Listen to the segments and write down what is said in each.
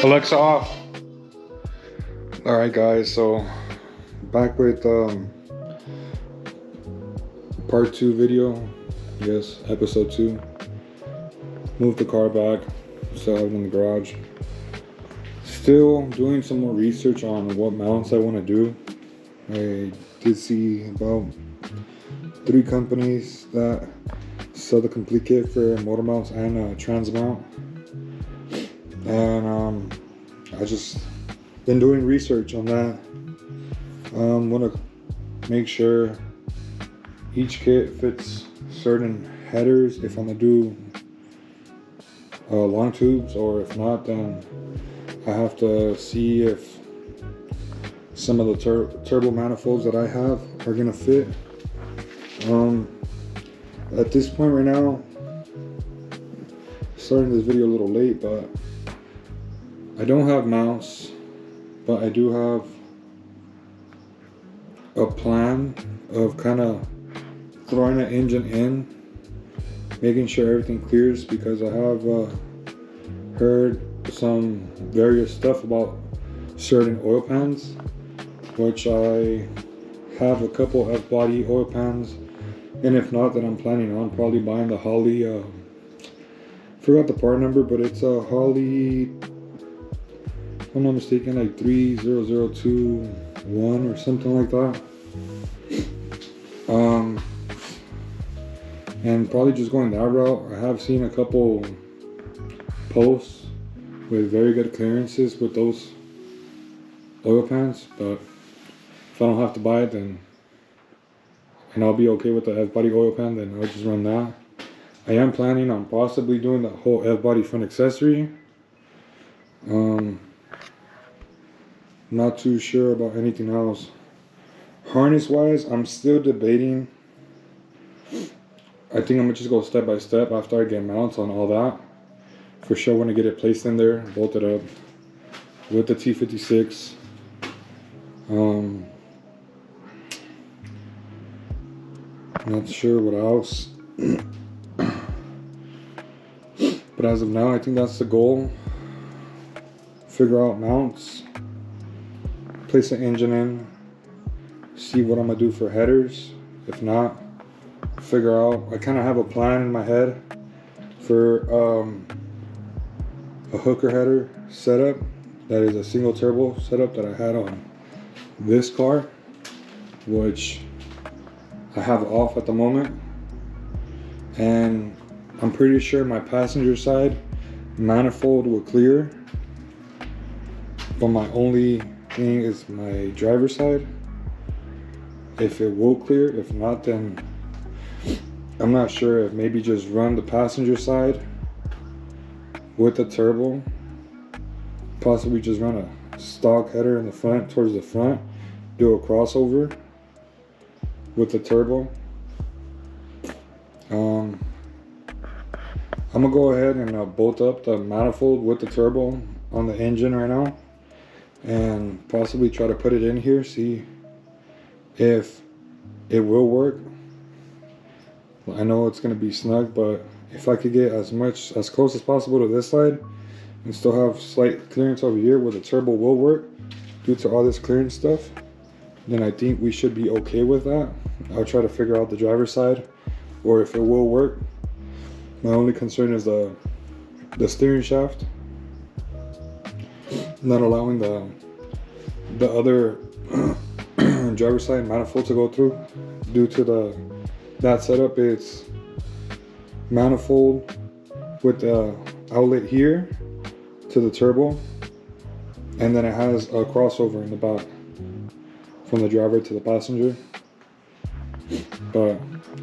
Alexa off. Alright guys, so back with part 2 video. Yes, episode 2. Moved the car back, still have it in the garage. Still doing some more research on what mounts I want to do. I did see about 3 companies that sell the complete kit for motor mounts and trans mount. And I just been doing research on that. Want to make sure each kit fits certain headers if I'm gonna do long tubes, or if not, then I have to see if some of the turbo manifolds that I have are gonna fit. At this point right now, starting this video a little late, but I don't have mounts, but I do have a plan of kind of throwing the engine in, making sure everything clears, because I have heard some various stuff about certain oil pans, which I have a couple of body oil pans, and if not, then I'm planning on probably buying the Holley, forgot the part number, but it's a Holley, if I'm not mistaken, like 30021 or something like that. And probably just going that route. I have seen a couple posts with very good clearances with those oil pans, but if I don't have to buy it, then, and I'll be okay with the F-body oil pan, then I'll just run that. I am planning on possibly doing the whole F-body front accessory. Not too sure about anything else. Harness wise, I'm still debating. I think I'm gonna just go step by step after I get mounts on all that. For sure, when I get it placed in there, bolted up with the T56. Not sure what else. But as of now, I think that's the goal. Figure out mounts, place the engine in, see what I'm gonna do for headers. If not, figure out, I kind of have a plan in my head for a hooker header setup that is a single turbo setup that I had on this car, which I have off at the moment. And I'm pretty sure my passenger side manifold will clear, but my only thing is my driver's side, if it will clear. If not, then I'm not sure if maybe just run the passenger side with the turbo, possibly just run a stock header in the front, towards the front, do a crossover with the turbo. I'm gonna go ahead and bolt up the manifold with the turbo on the engine right now, and possibly try to put it in here, see if it will work. I know it's gonna be snug, but if I could get as close as possible to this side and still have slight clearance over here where the turbo will work due to all this clearance stuff, then I think we should be okay with that. I'll try to figure out the driver's side, or if it will work. My only concern is the steering shaft, not allowing the other driver's side manifold to go through due to that setup. It's manifold with the outlet here to the turbo, and then it has a crossover in the back from the driver to the passenger. But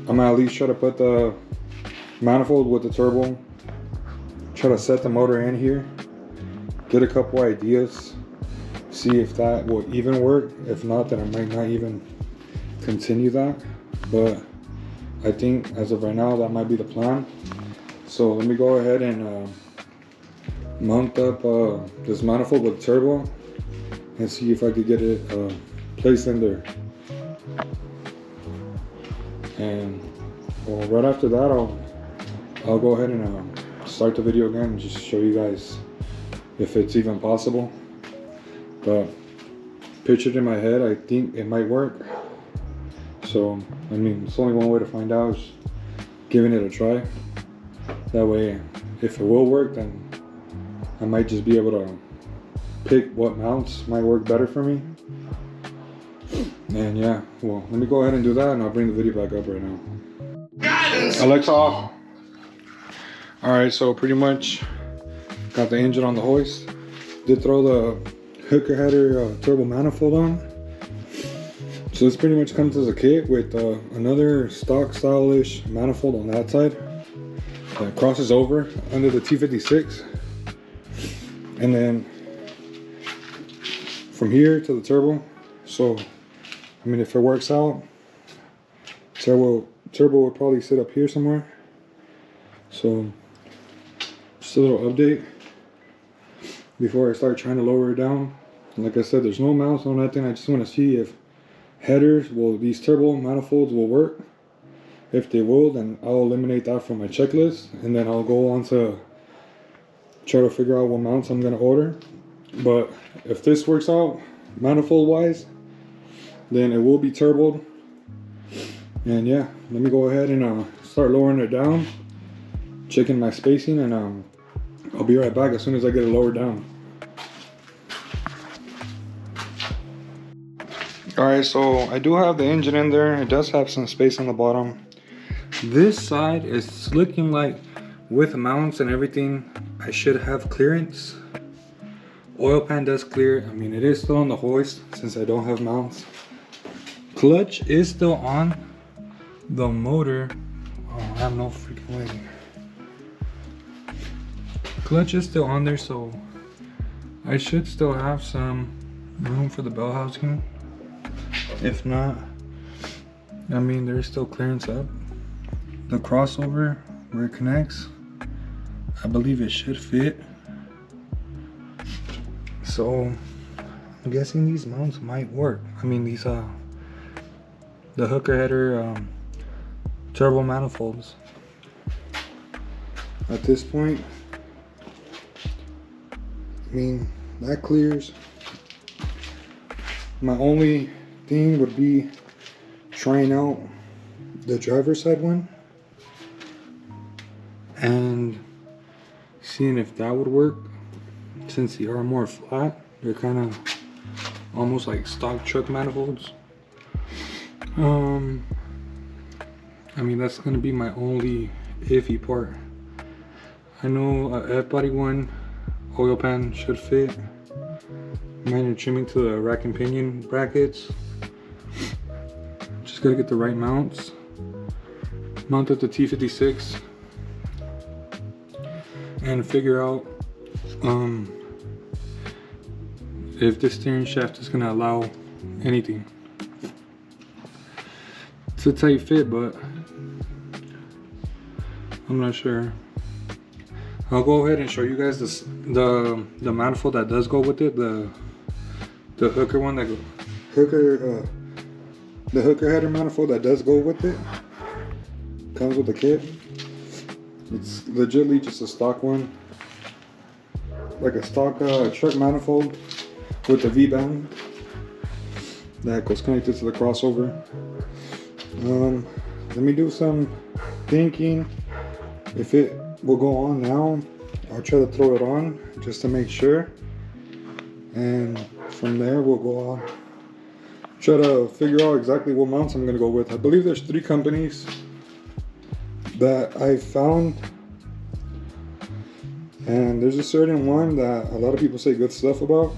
I'm gonna at least try to put the manifold with the turbo, try to set the motor in here, get a couple ideas, see if that will even work. If not, then I might not even continue that. But I think as of right now, that might be the plan. So let me go ahead and mount up this manifold with turbo and see if I could get it placed in there. And well, right after that, I'll go ahead and start the video again and just show you guys if it's even possible. But pictured in my head, I think it might work. So I mean, it's only one way to find out, is giving it a try. That way, if it will work, then I might just be able to pick what mounts might work better for me. And yeah, well, let me go ahead and do that, and I'll bring the video back up right now. Alexa off. Alright, so pretty much got the engine on the hoist. Did throw the hooker header turbo manifold on. So this pretty much comes as a kit with another stock stylish manifold on that side that crosses over under the T56. And then from here to the turbo. So I mean, if it works out, turbo will probably sit up here somewhere. So just a little update before I start trying to lower it down. And like I said, there's no mounts, no nothing. I just want to see if headers, these turbo manifolds will work. If they will, then I'll eliminate that from my checklist, and then I'll go on to try to figure out what mounts I'm gonna order. But if this works out manifold wise, then it will be turboed. And yeah, let me go ahead and start lowering it down, checking my spacing, and I'll be right back as soon as I get it lowered down. Alright, so I do have the engine in there. It does have some space on the bottom. This side is looking like, with mounts and everything, I should have clearance. Oil pan does clear. I mean, it is still on the hoist since I don't have mounts. Clutch is still on. The motor, oh, I have no freaking way. Clutch is still on there, so I should still have some room for the bell housing. If not, I mean, there's still clearance up. The crossover where it connects, I believe it should fit. So I'm guessing these mounts might work. I mean, these the hooker header turbo manifolds. At this point, I mean, that clears. My only thing would be trying out the driver's side one and seeing if that would work, since they are more flat. They're kind of almost like stock truck manifolds. I mean, that's gonna be my only iffy part. I know a F-body one oil pan should fit. Minor trimming to the rack and pinion brackets. Just gotta get the right mounts. Mounted the T56 and figure out if this steering shaft is gonna allow anything. It's a tight fit, but I'm not sure. I'll go ahead and show you guys this, the manifold that does go with it, the hooker one, that the hooker header manifold that does go with it. Comes with the kit. It's legitly just a stock one, like a stock truck manifold with the V-band that goes connected to the crossover. Let me do some thinking. If it will go on now, I'll try to throw it on just to make sure, and from there we'll go on, try to figure out exactly what mounts I'm gonna go with. I believe there's 3 companies that I found, and there's a certain one that a lot of people say good stuff about.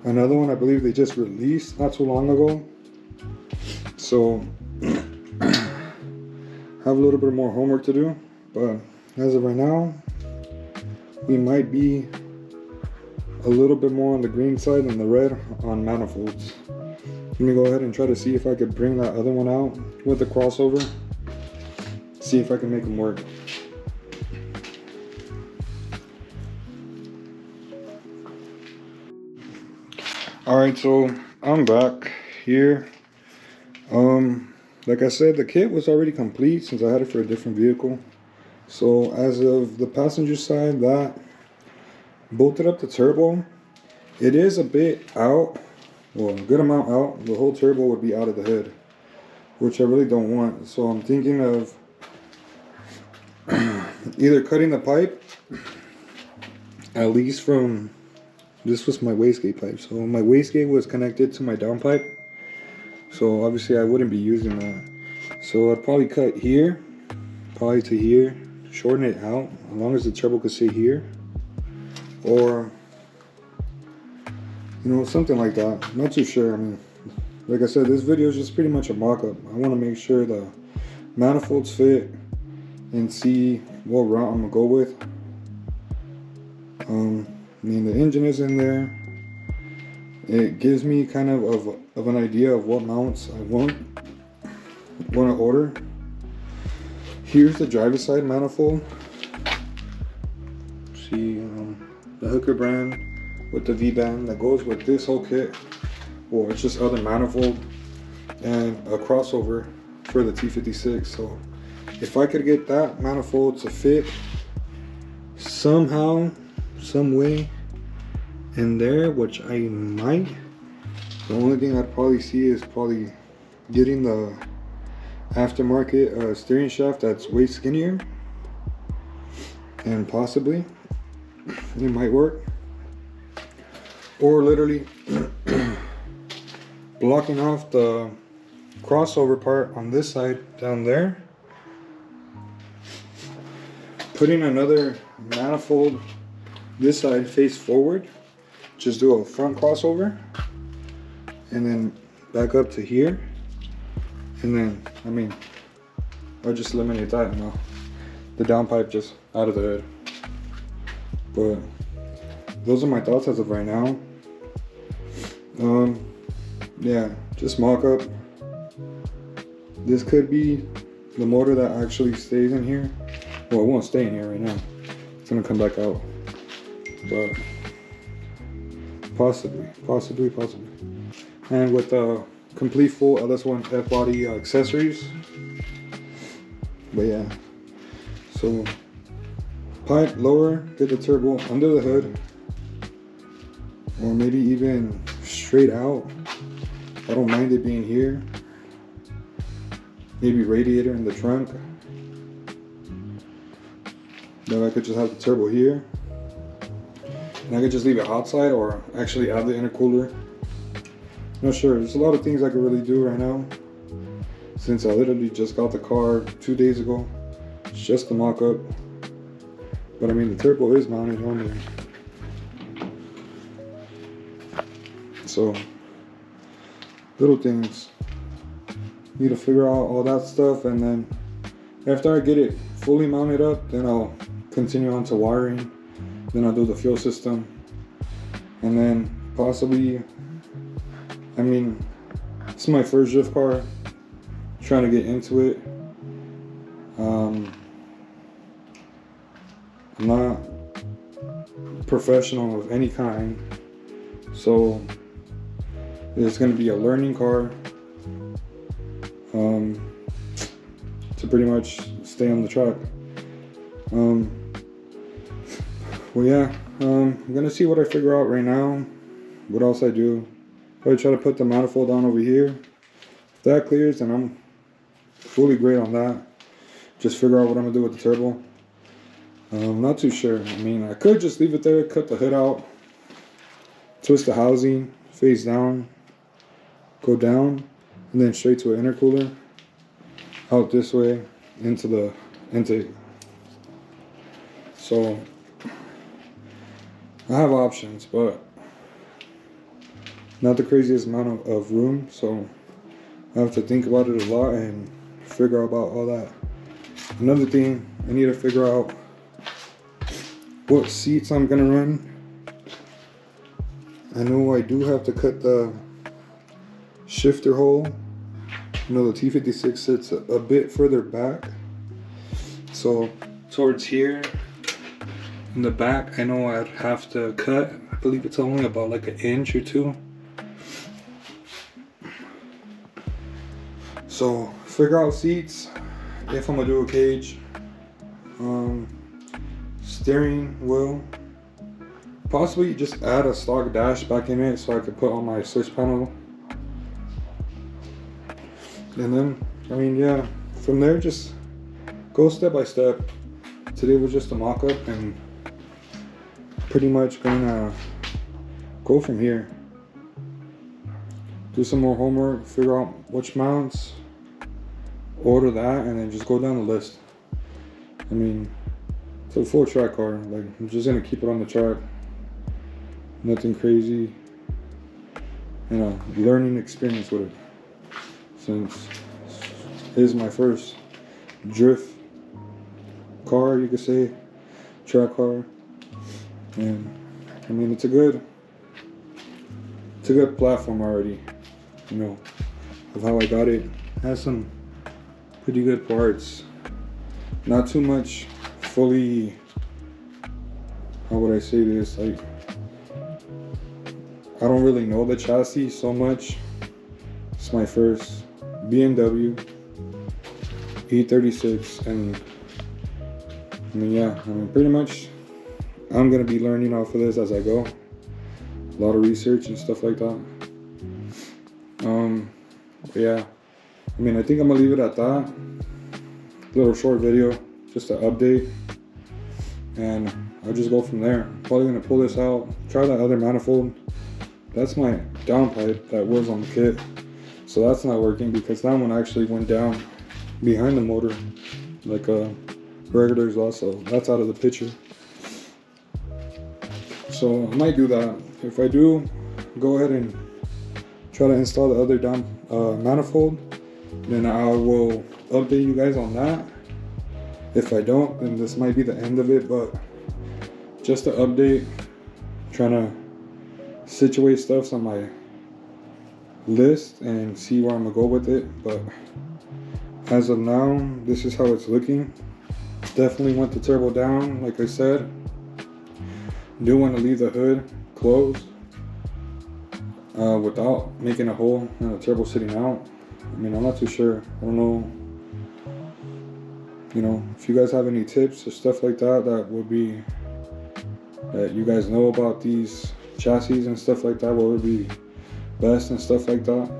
Another one I believe they just released not too long ago, so have a little bit more homework to do. But as of right now, we might be a little bit more on the green side than the red on manifolds. Let me go ahead and try to see if I could bring that other one out with the crossover. See if I can make them work. Alright, so I'm back here. Like I said, the kit was already complete since I had it for a different vehicle. So as of the passenger side, that bolted up the turbo. It is a bit out, well, a good amount out. The whole turbo would be out of the head, which I really don't want. So I'm thinking of either cutting the pipe, at least from, this was my wastegate pipe. So my wastegate was connected to my downpipe. So obviously I wouldn't be using that. So I'd probably cut here, probably to here, shorten it out, as long as the turbo could stay here. Or, you know, something like that. I'm not too sure. I mean, like I said, this video is just pretty much a mock-up. I want to make sure the manifolds fit and see what route I'm gonna go with. I mean, the engine is in there. It gives me kind of an idea of what mounts I want to order. Here's the driver's side manifold. See the Hooker brand with the V-band that goes with this whole kit. Well, it's just other manifold and a crossover for the T56. So if I could get that manifold to fit somehow, some way in there, which I might, the only thing I'd probably see is probably getting the aftermarket steering shaft that's way skinnier, and possibly it might work. Or literally blocking off the crossover part on this side down there, putting another manifold this side face forward, just do a front crossover, and then back up to here, and then, I mean, I'll just eliminate that, and the downpipe just out of the head. But those are my thoughts as of right now. Yeah, just mock up. This could be the motor that actually stays in here. Well, it won't stay in here right now. It's gonna come back out. But possibly. And with a complete full LS1 F-body accessories. But yeah, so pipe lower, get the turbo under the hood, or maybe even straight out. I don't mind it being here. Maybe radiator in the trunk. Then I could just have the turbo here, and I could just leave it outside, or actually add the intercooler. Not sure. There's a lot of things I could really do right now, since I literally just got the car 2 days ago. It's just a mock-up, but I mean the turbo is mounted on there. So little things. Need to figure out all that stuff, and then after I get it fully mounted up, then I'll continue on to wiring. Then I'll do the fuel system, and then possibly, I mean, it's my first drift car, trying to get into it. I'm not professional of any kind, so it's going to be a learning car to pretty much stay on the track. Well, yeah, I'm gonna see what I figure out right now. What else I do? Probably try to put the manifold on over here. If that clears, then I'm fully great on that. Just figure out what I'm gonna do with the turbo. I'm not too sure. I mean, I could just leave it there, cut the hood out, twist the housing face down, go down, and then straight to an intercooler, out this way into the intake. So I have options, but not the craziest amount of room, so I have to think about it a lot and figure out about all that. Another thing, I need to figure out what seats I'm gonna run. I know I do have to cut the shifter hole. You know, the T56 sits a bit further back, so towards here in the back, I know I'd have to cut. I believe it's only about like an inch or two. So figure out seats, if I'm gonna do a cage, steering wheel, possibly just add a stock dash back in it so I could put on my switch panel. And then, I mean, yeah, from there, just go step by step. Today was just a mock-up, and pretty much gonna go from here. Do some more homework, figure out which mounts, order that, and then just go down the list. I mean, it's a full track car. Like, I'm just gonna keep it on the track. Nothing crazy. You know, learning experience with it. Since this is my first drift car, you could say, track car. And I mean, it's a good platform already, you know, of how I got it. It has some pretty good parts. Not too much fully, how would I say this, like, I don't really know the chassis so much. It's my first BMW E36, and I mean, yeah, I mean, pretty much I'm gonna be learning off of this as I go. A lot of research and stuff like that. But yeah, I mean, I think I'm gonna leave it at that. Little short video, just an update, and I'll just go from there. Probably gonna pull this out, try that other manifold. That's my downpipe that was on the kit, so that's not working because that one actually went down behind the motor like a regular exhaust, so that's out of the picture. So I might do that. If I do, go ahead and try to install the other down manifold, then I will update you guys on that. If I don't, then this might be the end of it, but just an update, trying to situate stuff on my list and see where I'm gonna go with it. But as of now, this is how it's looking. Definitely want the turbo down, like I said. Do want to leave the hood closed without making a hole and the turbo sitting out. I mean, I'm not too sure. I don't know. You know, if you guys have any tips or stuff like that, that you guys know about these chassis and stuff like that, what would be best and stuff like that.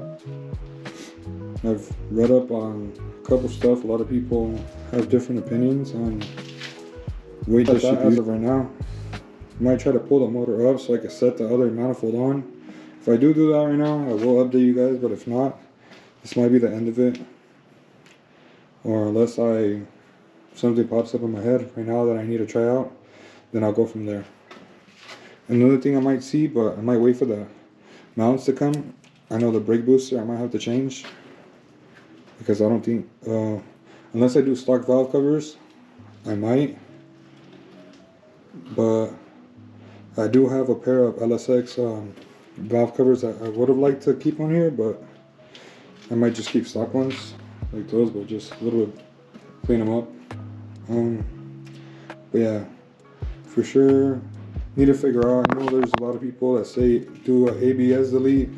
I've read up on a couple stuff. A lot of people have different opinions on weight that as of right now. I might try to pull the motor up so I can set the other manifold on. If I do that right now, I will update you guys, but if not, this might be the end of it. Or unless something pops up in my head right now that I need to try out, then I'll go from there. Another thing I might see, but I might wait for the mounts to come. I know the brake booster I might have to change, because I don't think, unless I do stock valve covers, I might. But I do have a pair of LSX valve covers that I would have liked to keep on here, but I might just keep stock ones like those, but just a little bit clean them up. But yeah, for sure need to figure out. I know there's a lot of people that say do an ABS delete,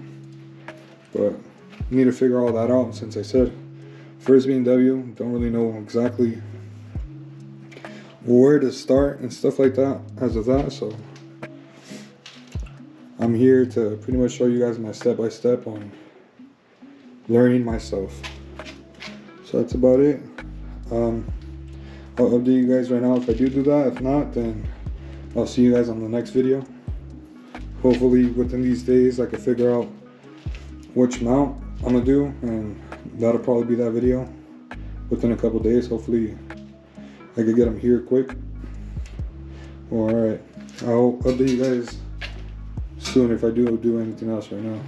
but need to figure all that out. Since I said first BMW, don't really know exactly where to start and stuff like that as of that. So I'm here to pretty much show you guys my step-by-step on learning myself. So that's about it. I'll update you guys right now if I do that. If not, then I'll see you guys on the next video. Hopefully within these days I can figure out which mount I'm gonna do, and that'll probably be that video within a couple days. Hopefully I could get them here quick. Alright, I'll update you guys soon if I do anything else right now.